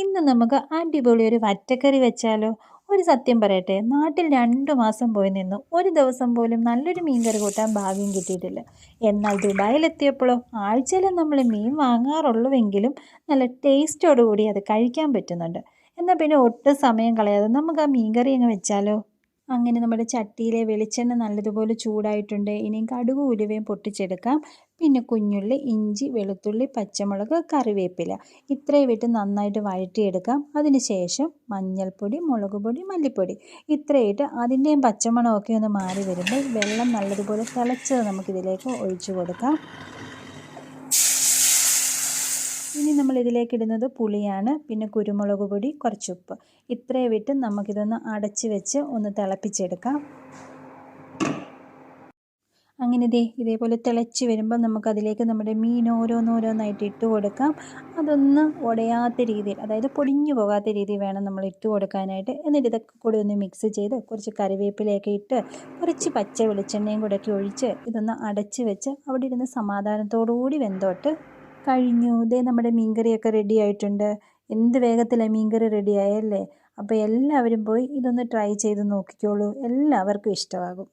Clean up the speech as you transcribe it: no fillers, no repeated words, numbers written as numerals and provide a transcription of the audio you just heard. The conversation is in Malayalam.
ഇന്ന് നമുക്ക് അടിപൊളി ഒരു വറ്റക്കറി വെച്ചാലോ? ഒരു സത്യം പറയട്ടെ, നാട്ടിൽ 2 മാസം പോയി നിന്നു. ഒരു ദിവസം പോലും നല്ലൊരു മീൻകറി കൂട്ടാൻ ഭാഗ്യം കിട്ടിയിട്ടില്ല. എന്നാൽ ദുബായിലെത്തിയപ്പോഴോ ആഴ്ചയിലും നമ്മൾ മീൻ വാങ്ങാറുള്ളൂവെങ്കിലും നല്ല ടേസ്റ്റോടുകൂടി അത് കഴിക്കാൻ പറ്റുന്നുണ്ട്. എന്നാൽ പിന്നെ ഒട്ടും സമയം കളയാതെ നമുക്ക് ആ മീൻകറി അങ്ങ് വെച്ചാലോ? അങ്ങനെ നമ്മുടെ ചട്ടിയിലെ വെളിച്ചെണ്ണ നല്ലതുപോലെ ചൂടായിട്ടുണ്ട്. ഇനി കടുക് ഉലുവയും പൊട്ടിച്ചെടുക്കാം. പിന്നെ കുഞ്ഞുള്ളി, ഇഞ്ചി, വെളുത്തുള്ളി, പച്ചമുളക്, കറിവേപ്പില ഇത്രയും ഇട്ട് നന്നായിട്ട് വഴറ്റിയെടുക്കാം. അതിനുശേഷം മഞ്ഞൾപ്പൊടി, മുളക് പൊടി, മല്ലിപ്പൊടി ഇത്രയും ഇട്ട് അതിൻ്റെയും പച്ചമണമൊക്കെ ഒന്ന് മാറി വരുമ്പോൾ വെള്ളം നല്ലതുപോലെ തിളച്ചത് നമുക്കിതിലേക്ക് ഒഴിച്ചു കൊടുക്കാം. ഇനി നമ്മൾ ഇതിലേക്ക് ഇടുന്നത് പുളിയാണ്. പിന്നെ കുരുമുളക് പൊടി, കുറച്ചുപ്പ് ഇത്രയും ഇട്ട് നമുക്കിതൊന്ന് അടച്ച് വെച്ച് ഒന്ന് തിളപ്പിച്ചെടുക്കാം. അങ്ങനെ ഇതേപോലെ തിളച്ച് വരുമ്പോൾ നമുക്കതിലേക്ക് നമ്മുടെ മീൻ ഓരോന്നോരോന്നായിട്ട് ഇട്ട് കൊടുക്കാം. അതൊന്ന് ഉടയാത്ത രീതിയിൽ, അതായത് പൊടിഞ്ഞു പോകാത്ത രീതിയിൽ വേണം നമ്മൾ ഇട്ട് കൊടുക്കാനായിട്ട്. എന്നിട്ട് ഇതൊക്കെ കൂടി ഒന്ന് മിക്സ് ചെയ്ത് കുറച്ച് കറിവേപ്പിലയൊക്കെ ഇട്ട് കുറച്ച് പച്ച വെളിച്ചെണ്ണയും കൂടെ ഒക്കെ ഒഴിച്ച് ഇതൊന്ന് അടച്ച് വെച്ച് അവിടെ ഇരുന്ന് സമാധാനത്തോടുകൂടി വെന്തോട്ട്. കഴിഞ്ഞു. നമ്മുടെ മീൻകറിയൊക്കെ റെഡി ആയിട്ടുണ്ട്. എന്ത് വേഗത്തിലാണ് മീൻകറി റെഡി ആയല്ലേ? അപ്പോൾ എല്ലാവരും പോയി ഇതൊന്ന് ട്രൈ ചെയ്ത് നോക്കിക്കോളൂ. എല്ലാവർക്കും ഇഷ്ടമാകും.